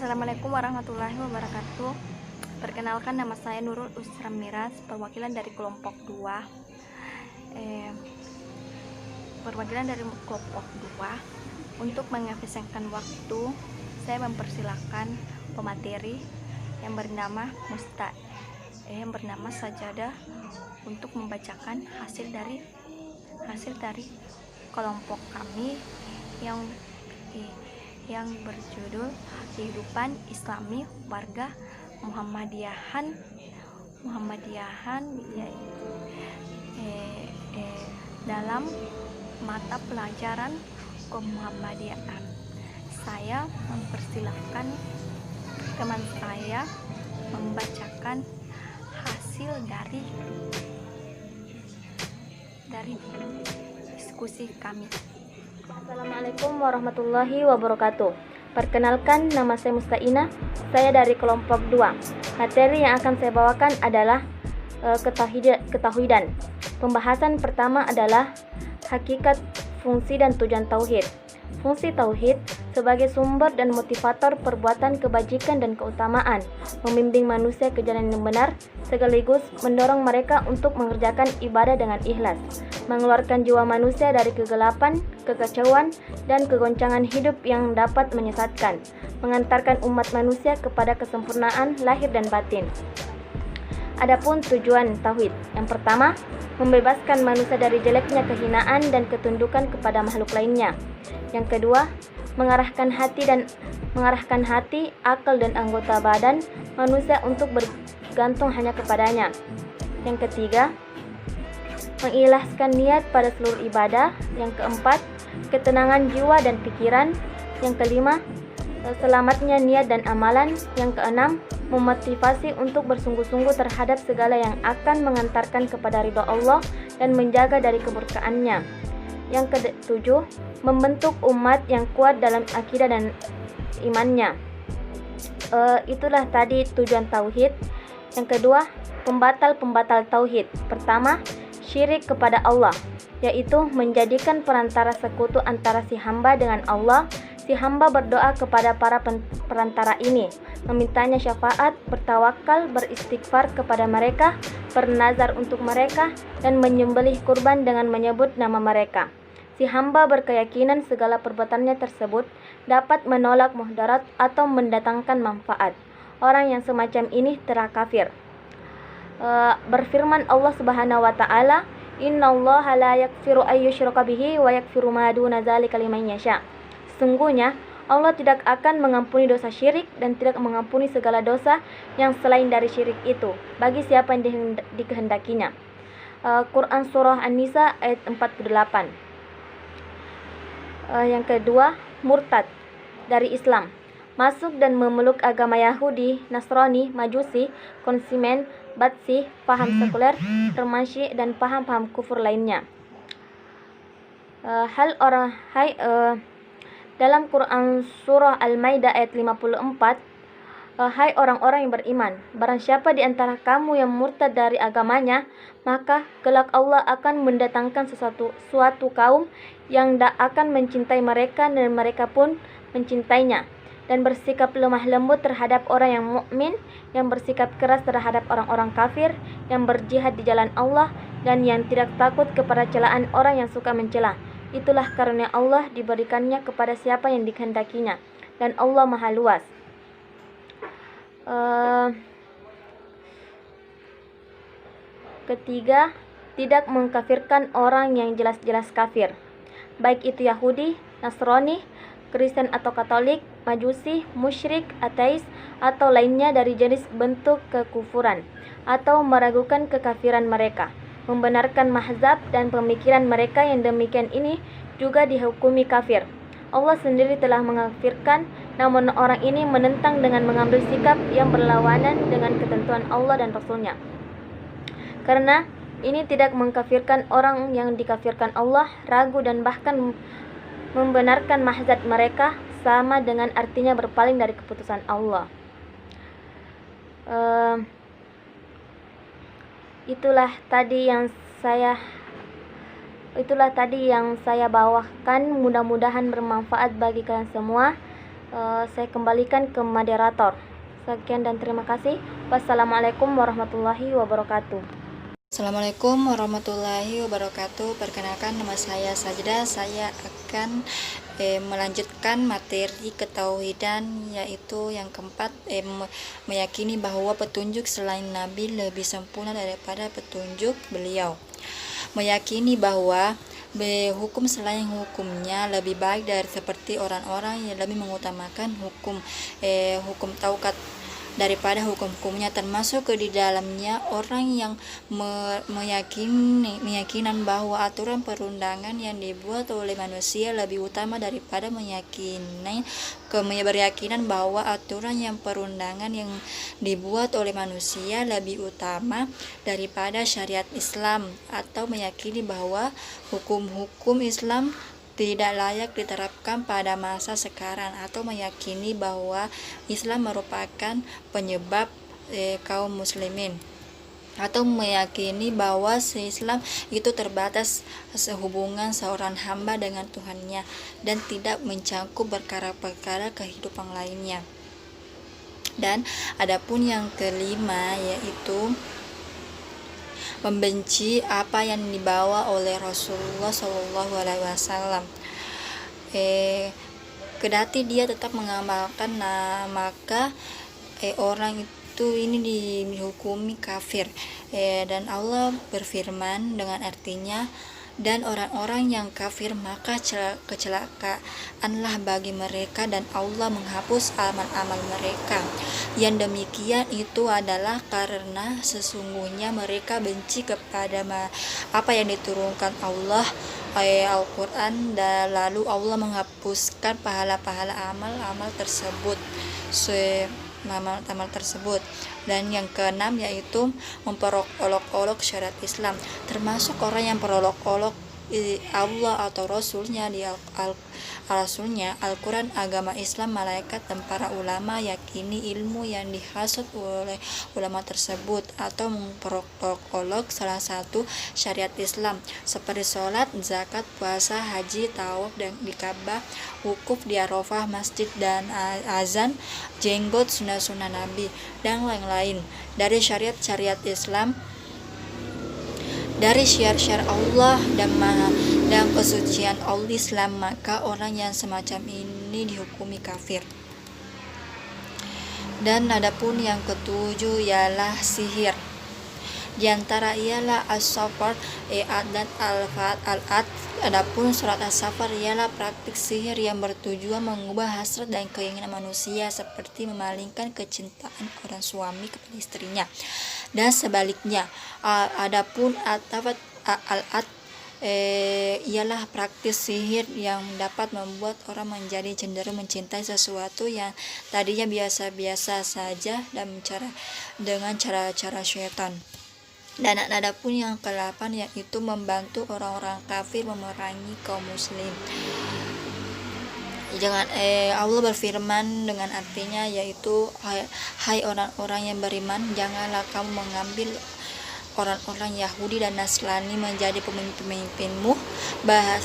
Assalamualaikum warahmatullahi wabarakatuh. Perkenalkan, nama saya Nurul Usram Miras, perwakilan dari kelompok 2. Untuk mengefisienkan waktu, saya mempersilahkan pemateri yang bernama Sajadah untuk membacakan hasil dari kelompok kami yang berjudul Kehidupan Islami Warga Muhammadiyahan dalam mata pelajaran kemuhammadiyahan. Saya mempersilahkan teman saya membacakan hasil dari diskusi kami. Assalamualaikum warahmatullahi wabarakatuh. Perkenalkan, nama saya Mustaina. Saya dari kelompok 2. Materi yang akan saya bawakan adalah ketauhidan. Pembahasan pertama adalah hakikat, fungsi, dan tujuan tauhid. Fungsi tauhid sebagai sumber dan motivator perbuatan kebajikan dan keutamaan, membimbing manusia ke jalan yang benar, sekaligus mendorong mereka untuk mengerjakan ibadah dengan ikhlas, mengeluarkan jiwa manusia dari kegelapan, kekacauan, dan kegoncangan hidup yang dapat menyesatkan, mengantarkan umat manusia kepada kesempurnaan lahir dan batin. Adapun tujuan tauhid, yang pertama, membebaskan manusia dari jeleknya kehinaan dan ketundukan kepada makhluk lainnya. Yang kedua, mengarahkan hati, akal, dan anggota badan manusia untuk bergantung hanya kepadanya. Yang ketiga, mengikhlaskan niat pada seluruh ibadah. Yang keempat, ketenangan jiwa dan pikiran. Yang kelima, selamatnya niat dan amalan. Yang keenam, memotivasi untuk bersungguh-sungguh terhadap segala yang akan mengantarkan kepada ridha Allah dan menjaga dari kemurkaannya. Yang ketujuh, membentuk umat yang kuat dalam akidah dan imannya. Itulah tadi tujuan tauhid. Yang kedua, pembatal tauhid. Pertama, syirik kepada Allah, yaitu menjadikan perantara sekutu antara si hamba dengan Allah. Si hamba berdoa kepada para perantara ini, memintanya syafaat, bertawakal, beristighfar kepada mereka, bernazar untuk mereka, dan menyembelih kurban dengan menyebut nama mereka. Si hamba berkeyakinan segala perbuatannya tersebut dapat menolak mudarat atau mendatangkan manfaat. Orang yang semacam ini telah kafir. Berfirman Allah Subhanahu wa taala, "Innallaha la yaghfiru ay yushraka bihi wa yaghfiru ma duna dzalika liman yasha." Sesungguhnya Allah tidak akan mengampuni dosa syirik dan tidak mengampuni segala dosa yang selain dari syirik itu bagi siapa yang dikehendakinya. Quran Surah An-Nisa ayat 48. Yang kedua, murtad dari Islam, masuk dan memeluk agama Yahudi, Nasrani, Majusi, konsumen, Batsi, paham sekuler, Termasyi, dan paham-paham kufur lainnya. Dalam Quran Surah Al-Maidah ayat 54, hai orang-orang yang beriman, barang siapa di antara kamu yang murtad dari agamanya, maka kelak Allah akan mendatangkan suatu kaum yang akan mencintai mereka dan mereka pun mencintainya, dan bersikap lemah lembut terhadap orang yang mukmin, yang bersikap keras terhadap orang-orang kafir, yang berjihad di jalan Allah, dan yang tidak takut kepada celaan orang yang suka mencela. Itulah karunia Allah diberikannya kepada siapa yang dikehendakinya, dan Allah Maha Luas. Ketiga, tidak mengkafirkan orang yang jelas-jelas kafir, baik itu Yahudi, Nasrani, Kristen atau Katolik, Majusi, musyrik, ateis, atau lainnya dari jenis bentuk kekufuran, atau meragukan kekafiran mereka, membenarkan mazhab dan pemikiran mereka yang demikian ini juga dihukumi kafir. Allah sendiri telah mengkafirkan, namun orang ini menentang dengan mengambil sikap yang berlawanan dengan ketentuan Allah dan Rasul-Nya. Karena ini tidak mengkafirkan orang yang dikafirkan Allah, ragu dan bahkan membenarkan mazhab mereka, sama dengan artinya berpaling dari keputusan Allah. Itulah tadi yang saya bawakan. Mudah-mudahan bermanfaat bagi kalian semua. Saya kembalikan ke moderator. Sekian dan terima kasih. Wassalamualaikum warahmatullahi wabarakatuh. Assalamualaikum warahmatullahi wabarakatuh. Perkenalkan, nama saya Sajdah. Saya akan melanjutkan materi ketauhidan, yaitu yang keempat, meyakini bahwa petunjuk selain Nabi lebih sempurna daripada petunjuk beliau. Meyakini bahwa hukum selain hukumnya lebih baik dari seperti orang-orang yang lebih mengutamakan hukum taukat daripada hukum-hukumnya, termasuk di dalamnya orang yang meyakinan bahwa aturan perundangan yang dibuat oleh manusia lebih utama daripada berkeyakinan bahwa aturan yang perundangan yang dibuat oleh manusia lebih utama daripada syariat Islam, atau meyakini bahwa hukum-hukum Islam tidak layak diterapkan pada masa sekarang, atau meyakini bahwa Islam merupakan penyebab kaum muslimin, atau meyakini bahwa Islam itu terbatas sehubungan seorang hamba dengan Tuhannya dan tidak mencangkup perkara-perkara kehidupan lainnya. Dan adapun yang kelima, yaitu membenci apa yang dibawa oleh Rasulullah SAW. Kedati dia tetap mengamalkan, maka orang itu ini dihukumi kafir. Dan Allah berfirman dengan artinya, dan orang-orang yang kafir maka kecelakaanlah bagi mereka, dan Allah menghapus amal-amal mereka. Yang demikian itu adalah karena sesungguhnya mereka benci kepada apa yang diturunkan Allah, Al-Quran, dan lalu Allah menghapuskan pahala-pahala amal-amal tersebut. Dan yang keenam, yaitu memperolok-olok syariat Islam, termasuk orang yang perolok-olok Allah atau Rasulnya Al-Quran, agama Islam, malaikat, dan para ulama, yakini ilmu yang dihasut oleh ulama tersebut, atau memperolok-olok salah satu syariat Islam seperti sholat, zakat, puasa, haji, tawaf dan di Ka'bah, wukuf di Arafah, masjid dan azan, jenggot, sunnah-sunnah Nabi, dan lain-lain dari syariat-syariat Islam, dari syiar-syiar Allah dan kesucian Allah Islam, maka orang yang semacam ini dihukumi kafir. Dan adapun yang ketujuh ialah sihir. Di antara ialah as-safar, dan al-at. Adapun surat as-safar ialah praktik sihir yang bertujuan mengubah hasrat dan keinginan manusia, seperti memalingkan kecintaan orang suami kepada istrinya dan sebaliknya. Adapun al-at ialah praktis sihir yang dapat membuat orang menjadi cenderung mencintai sesuatu yang tadinya biasa-biasa saja dan dengan cara-cara syaitan. Dan adapun yang ke-8, yaitu membantu orang-orang kafir memerangi kaum muslim. Allah berfirman dengan artinya, yaitu hai orang-orang yang beriman, janganlah kamu mengambil orang-orang Yahudi dan Nasrani menjadi pemimpin-pemimpinmu.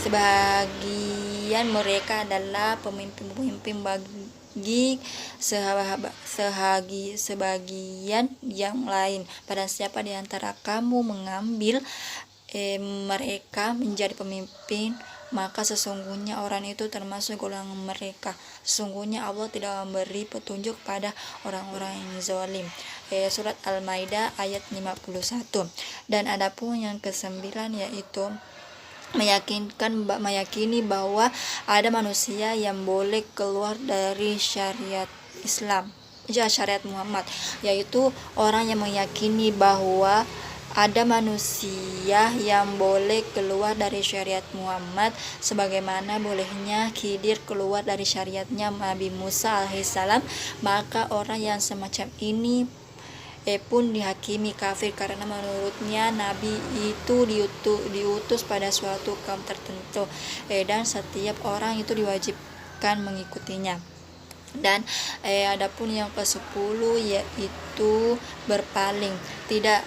Sebagian mereka adalah pemimpin-pemimpin bagi sebagian yang lain. Pada siapa di antara kamu mengambil mereka menjadi pemimpin, maka sesungguhnya orang itu termasuk golongan mereka. Sesungguhnya Allah tidak memberi petunjuk pada orang-orang yang zalim. Surat Al-Maidah ayat 51. Dan adapun yang ke-9, yaitu meyakini bahwa ada manusia yang boleh keluar dari syariat Islam, syariat Muhammad, yaitu orang yang meyakini bahwa ada manusia yang boleh keluar dari syariat Muhammad sebagaimana bolehnya Khidir keluar dari syariatnya Nabi Musa alaihissalam, maka orang yang semacam ini pun dihakimi kafir, karena menurutnya Nabi itu diutus pada suatu kaum tertentu, dan setiap orang itu diwajibkan mengikutinya. Dan adapun yang ke-10, yaitu berpaling, tidak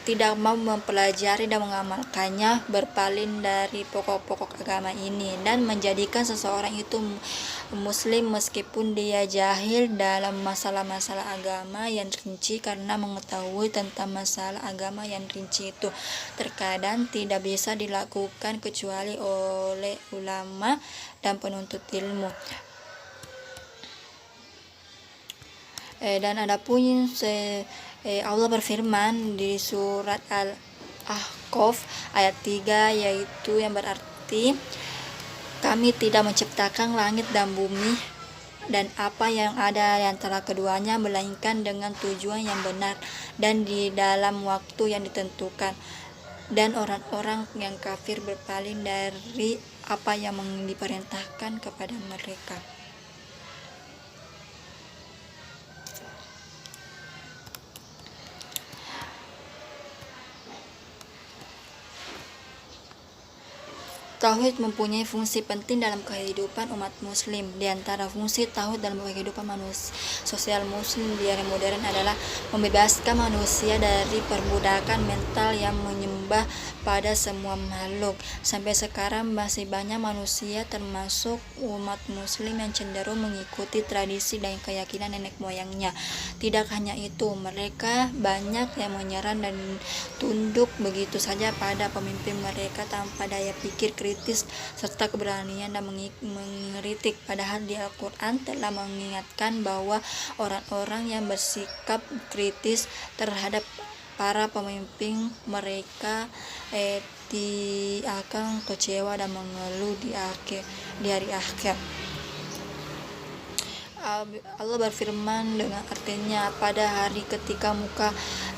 tidak mau mempelajari dan mengamalkannya, berpaling dari pokok-pokok agama ini, dan menjadikan seseorang itu muslim meskipun dia jahil dalam masalah-masalah agama yang rinci, karena mengetahui tentang masalah agama yang rinci itu terkadang tidak bisa dilakukan kecuali oleh ulama dan penuntut ilmu. Dan adapun Allah berfirman di surat Al-Ahqaf ayat 3, yaitu yang berarti kami tidak menciptakan langit dan bumi dan apa yang ada di antara keduanya melainkan dengan tujuan yang benar dan di dalam waktu yang ditentukan, dan orang-orang yang kafir berpaling dari apa yang diperintahkan kepada mereka. Tauhid mempunyai fungsi penting dalam kehidupan umat muslim. Di antara fungsi tauhid dalam kehidupan manusia sosial muslim di era modern adalah membebaskan manusia dari perbudakan mental yang menyembah pada semua makhluk. Sampai sekarang masih banyak manusia termasuk umat muslim yang cenderung mengikuti tradisi dan keyakinan nenek moyangnya. Tidak hanya itu, mereka banyak yang menyerah dan tunduk begitu saja pada pemimpin mereka tanpa daya pikir kritis serta keberanian dan mengkritik. Padahal di Al-Quran telah mengingatkan bahwa orang-orang yang bersikap kritis terhadap para pemimpin mereka akan kecewa dan mengeluh di hari akhir. Allah berfirman dengan artinya, pada hari ketika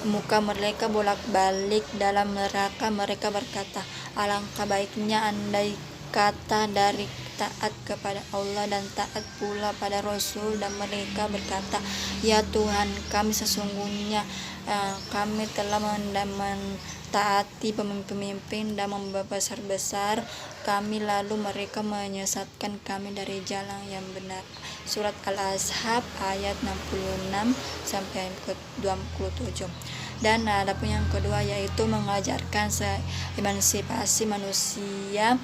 muka mereka bolak-balik dalam neraka, mereka berkata, alangkah baiknya andai kata dari taat kepada Allah dan taat pula pada Rasul, dan mereka berkata, ya Tuhan kami, sesungguhnya kami telah mentaati pemimpin dan membesar-besar kami, lalu mereka menyesatkan kami dari jalan yang benar. Surat Al-Ahzab ayat 66 sampai 27. Dan adapun yang kedua yaitu mengajarkan emansipasi manusia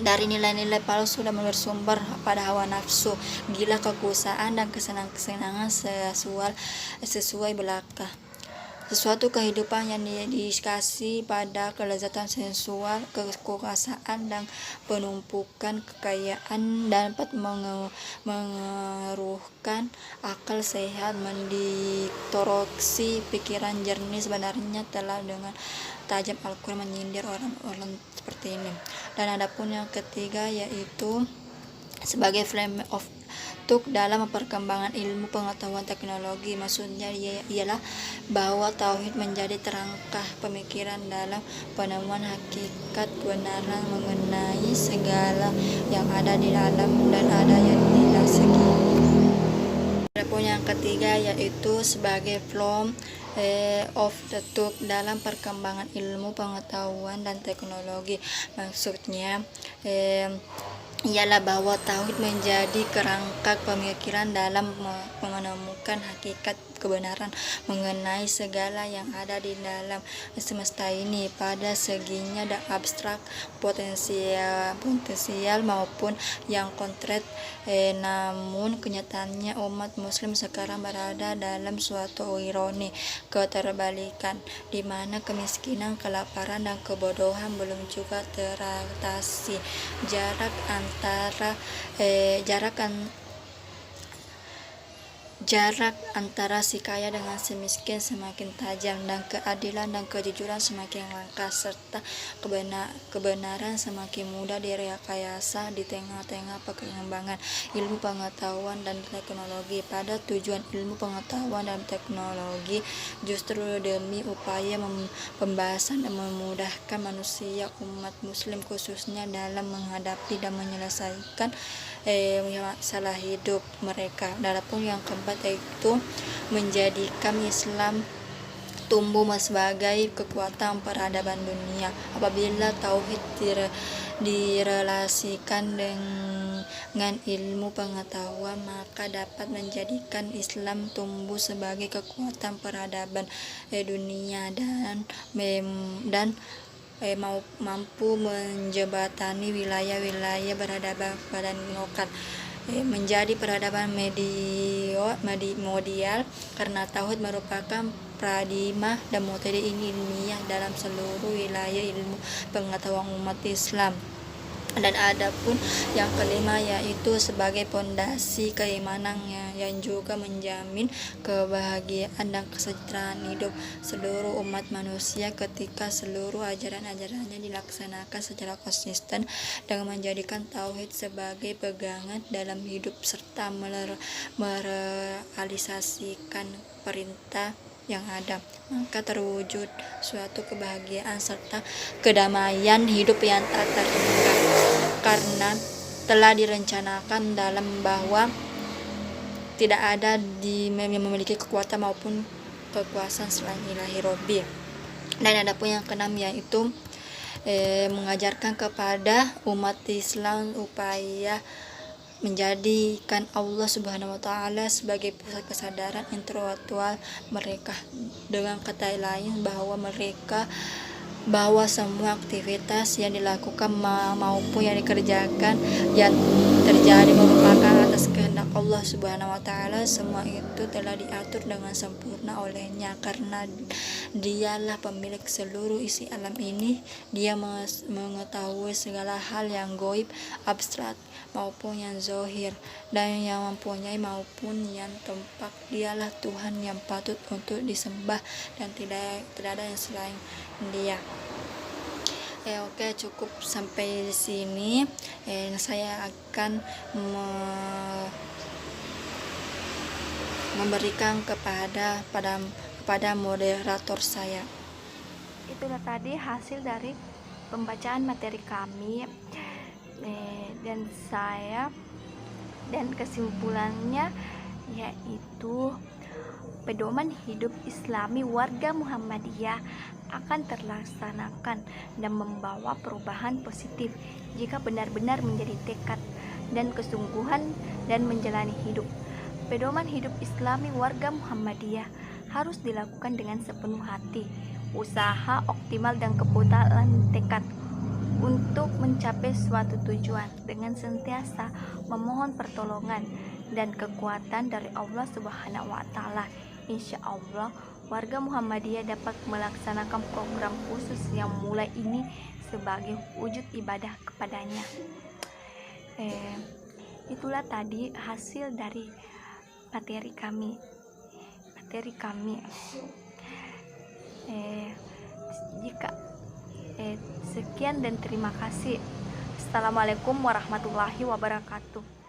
dari nilai-nilai palsu dan bersumber pada hawa nafsu, gila, kekuasaan, dan kesenangan sesuai belaka. Sesuatu kehidupan yang dikasih pada kelezatan sensual, kekuasaan, dan penumpukan kekayaan dapat mengeruhkan akal sehat, mendistorsi pikiran jernih. Sebenarnya telah dengan tajam Al-Quran menyindir orang-orang seperti ini. Dan adapun yang ketiga yaitu sebagai flame of talk dalam perkembangan ilmu pengetahuan teknologi. Maksudnya ialah bahwa tauhid menjadi terangkah pemikiran dalam penemuan hakikat kebenaran mengenai segala yang ada di alam dan ada yang tidak segi. Adapun yang ketiga yaitu sebagai flame of the talk dalam perkembangan ilmu pengetahuan dan teknologi. Maksudnya ialah bahwa tauhid menjadi kerangka pemikiran dalam menemukan hakikat kebenaran mengenai segala yang ada di dalam semesta ini, pada seginya dan abstrak, potensial maupun yang konkret. Namun kenyataannya umat muslim sekarang berada dalam suatu ironi, keterbalikan, di mana kemiskinan, kelaparan, dan kebodohan belum juga teratasi. Jarak antara si kaya dengan si miskin semakin tajam, dan keadilan dan kejujuran semakin langka, serta kebenaran semakin mudah direkayasa di tengah-tengah perkembangan ilmu pengetahuan dan teknologi. Pada tujuan ilmu pengetahuan dan teknologi justru demi upaya pembahasan dan memudahkan manusia, umat muslim khususnya dalam menghadapi dan menyelesaikan masalah hidup mereka. Adapun yang keempat yaitu menjadikan Islam tumbuh sebagai kekuatan peradaban dunia. Apabila tauhid direlasikan dengan ilmu pengetahuan, maka dapat menjadikan Islam tumbuh sebagai kekuatan peradaban dunia dan mampu menjembatani wilayah-wilayah peradaban lokal menjadi peradaban medial, karena tauhid merupakan paradigma dan metode ilmiah dalam seluruh wilayah ilmu pengetahuan umat Islam. Dan adapun yang kelima, yaitu sebagai pondasi keimanan yang juga menjamin kebahagiaan dan kesejahteraan hidup seluruh umat manusia ketika seluruh ajaran-ajarannya dilaksanakan secara konsisten dengan menjadikan tauhid sebagai pegangan dalam hidup serta merealisasikan perintah yang ada, maka terwujud suatu kebahagiaan serta kedamaian hidup yang tak terhingga, karena telah direncanakan dalam bahwa tidak ada yang memiliki kekuatan maupun kekuasaan selain ilahi Robbi. Dan adapun yang keenam, yaitu mengajarkan kepada umat Islam upaya menjadikan Allah Subhanahu wa Ta'ala sebagai pusat kesadaran intelektual mereka, dengan kata lain bahwa semua aktivitas yang dilakukan maupun yang dikerjakan yang terjadi merupakan atas kehendak Allah Subhanahu wa Ta'ala. Semua itu telah diatur dengan sempurna olehnya, karena Dialah pemilik seluruh isi alam ini. Dia mengetahui segala hal yang gaib, abstrak maupun yang zahir, dan yang mempunyai maupun yang tampak. Dialah Tuhan yang patut untuk disembah dan tidak ada yang selain Dia. Oke, cukup sampai di sini. Saya akan memberikan kepada moderator saya. Itulah tadi hasil dari pembacaan materi kami, dan kesimpulannya yaitu pedoman hidup Islami warga Muhammadiyah akan terlaksanakan dan membawa perubahan positif jika benar-benar menjadi tekad dan kesungguhan dan menjalani hidup. Pedoman hidup Islami warga Muhammadiyah harus dilakukan dengan sepenuh hati, usaha optimal dan keputusan tekad untuk mencapai suatu tujuan, dengan sentiasa memohon pertolongan dan kekuatan dari Allah Subhanahu wa Ta'ala. Insya Allah warga Muhammadiyah dapat melaksanakan program khusus yang mulai ini sebagai wujud ibadah kepadanya. Itulah tadi hasil dari materi kami. Sekian dan terima kasih. Assalamualaikum warahmatullahi wabarakatuh.